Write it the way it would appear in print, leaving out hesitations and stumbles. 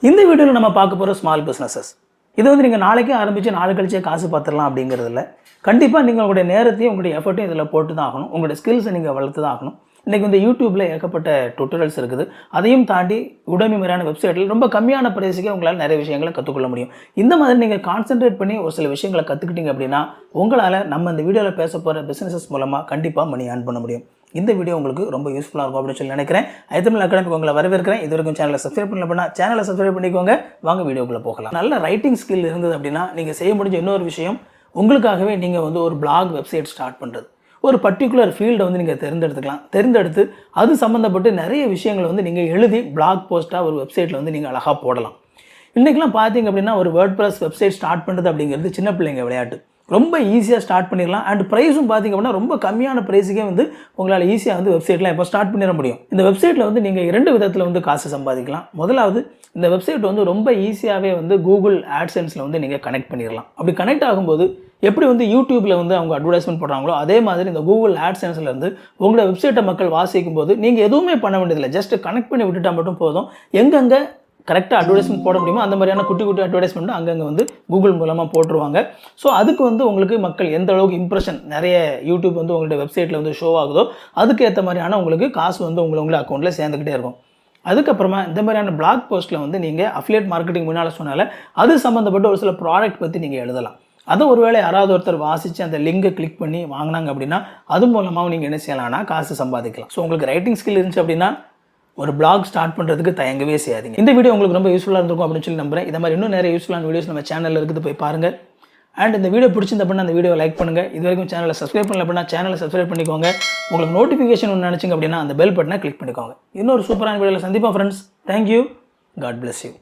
இந்த வீடியோவில் நம்ம பார்க்க போகிற ஸ்மால் பிஸ்னஸஸ் இது வந்து நீங்கள் நாளைக்கே ஆரம்பித்து நாளை கழிச்சே காசு பார்த்துடலாம் அப்படிங்கிறது இல்லை. கண்டிப்பாக நீங்கள் உங்களுடைய நேரத்தையும் உங்களுடைய எஃபர்ட்டையும் இதில் போட்டு தான் ஆகணும். உங்களுடைய ஸ்கில்ஸை நீங்கள் வளர்த்து தான் ஆகணும். இன்றைக்கி வந்து யூடியூப்பில் ஏகப்பட்ட டுட்டோரியல்ஸ் இருக்குது. அதையும் தாண்டி உடமை மாதிரியான வெப்சைட்டில் ரொம்ப கம்மியான பிரைஸுக்கே உங்களால் நிறைய விஷயங்களை கற்றுக்கொள்ள முடியும். இந்த மாதிரி நீங்கள் கான்சென்ட்ரேட் பண்ணி ஒரு சில விஷயங்களை கற்றுக்கிட்டீங்க அப்படின்னா உங்களால் நம்ம இந்த வீடியோவில் பேச போகிற பிஸ்னஸஸ் மூலமாக கண்டிப்பாக மணி ஏர்ன் பண்ண முடியும். இந்த வீடியோ உங்களுக்கு ரொம்ப யூஸ்ஃபுல்லாக இருக்கும் அப்படின்னு சொல்லி நினைக்கிறேன். ஐதமிழ் அகாடமிக்கு உங்களை வரவேற்கிறேன். இது வரைக்கும் சேனலை சப்ஸ்கிரைப் பண்ணல சேனலை சப்ஸ்கிரைப் பண்ணிக்கோங்க. வாங்க வீடியோக்குள்ளே போகலாம். நல்ல ரைட்டிங் ஸ்கில் இருந்தது அப்படின்னா நீங்கள் செய்ய முடிஞ்ச இன்னொரு விஷயம், உங்களுக்காகவே நீங்கள் வந்து ஒரு பிளாக் வெப்சைட் ஸ்டார்ட் பண்ணுறது. ஒரு பர்டிகுலர் ஃபீல்டை வந்து நீங்கள் தேர்ந்தெடுத்து அது சம்மந்தப்பட்டு நிறைய விஷயங்களை வந்து நீங்கள் எழுதி பிளாக் போஸ்ட்டாக ஒரு வெப்சைட்டில் வந்து நீங்கள் அழகாக போடலாம். இன்றைக்கெலாம் பார்த்தீங்க அப்படின்னா ஒரு வேர்ட்பிரஸ் வெப்சைட் ஸ்டார்ட் பண்ணுறது அப்படிங்கிறது சின்ன பிள்ளைங்க விளையாட்டு. ரொம்ப ஈஸியாக ஸ்டார்ட் பண்ணிடலாம். அண்ட் ப்ரைஸும் பார்த்திங்க அப்படின்னா ரொம்ப கம்மியான ப்ரைஸுக்கே வந்து உங்களால் ஈஸியாக வந்து வெப்சைட்லாம் இப்போ ஸ்டார்ட் பண்ணிட முடியும். இந்த வெப்சைட்டில் வந்து நீங்கள் 2 விதத்தில் வந்து காசு சம்பாதிக்கலாம். முதலாவது, இந்த வெப்சைட் வந்து ரொம்ப ஈஸியாகவே வந்து கூகுள் ஆட்சென்ஸில் வந்து நீங்கள் கனெக்ட் பண்ணிடலாம். அப்படி கனெக்ட் ஆகும்போது எப்படி வந்து யூடியூப்பில் வந்து அவங்க அட்வர்டைஸ்மெண்ட் போடுறாங்களோ அதே மாதிரி இந்த கூகுள் ஆட்சென்ஸில் இருந்து உங்களோட வெப்சைட்டை மக்கள் வாசிக்கும் போது நீங்கள் எதுவுமே பண்ண வேண்டியதில்லை. ஜஸ்ட் கனெக்ட் பண்ணி விட்டுட்டால் மட்டும் போதும். எங்கெங்கே கரெக்டாக அட்வர்டைஸ்மெண்ட் போட முடியுமோ அந்த மாதிரியான குட்டி அட்வர்டைஸ்மெண்ட் அங்கங்கே வந்து கூகுள் மூலமாக போட்டுருவாங்க. ஸோ அதுக்கு வந்து உங்களுக்கு மக்கள் எந்த அளவுக்கு இம்ப்ரெஷன் நிறைய யூடியூப் வந்து உங்களுடைய வெப்சைட்டில் வந்து ஷோ ஆகுதோ அதுக்கேற்ற மாதிரியான உங்களுக்கு காசு வந்து உங்களை அக்கௌண்ட்டில் சேர்ந்துக்கிட்டே இருக்கும். அதுக்கப்புறமா இந்த மாதிரியான பிளாக் போஸ்ட்டில் வந்து நீங்கள் அஃபிலியேட் மார்க்கெட்டிங் முன்னால் சொன்னால அது சம்மந்தப்பட்ட ஒரு சில ப்ராடக்ட் பற்றி நீங்கள் எழுதலாம். அதை ஒருவேளை யாராவது ஒருத்தர் வாசித்து அந்த லிங்கை கிளிக் பண்ணி வாங்கினாங்க அப்படின்னா அது மூலமாக நீங்கள் என்ன செய்யலாம்னா காசு சம்பாதிக்கலாம். ஸோ உங்களுக்கு ரைட்டிங் ஸ்கில் இருந்துச்சு அப்படின்னா ஒரு பிளாக் ஸ்டார்ட் பண்ணுறதுக்கு தயங்கவே செய்யாதீங்க. இந்த வீடியோ உங்களுக்கு ரொம்ப யூஸ்ஃபுல்லாக இருந்திருக்கும் அப்படின்னு சொல்லி நம்புறேன். இதை மாதிரி இன்னும் நிறைய யூஸ்ஃபுல்லான வீடியோஸ் நம்ம சேனலில் இருக்குது, போய் பாருங்கள். அண்ட் இந்த வீடியோ பிடிச்சிருந்த அப்படின்னா அந்த வீடியோ லைக் பண்ணுங்கள். இது வரைக்கும் சேனலை சப்ஸ்கிரைப் பண்ணல அப்படின்னா சேனலை சப்ஸ்கிரைப் பண்ணிக்கோங்க. உங்களுக்கு நோட்டிஃபிகேஷன் ஒன்று நினச்சிங்க அப்படின்னா அந்த பெல் பட்டனை கிளிக் பண்ணிக்கோங்க. இன்னொரு சூப்பரான வீடியோவில் சந்திப்போம் friends. Thank you. God bless you.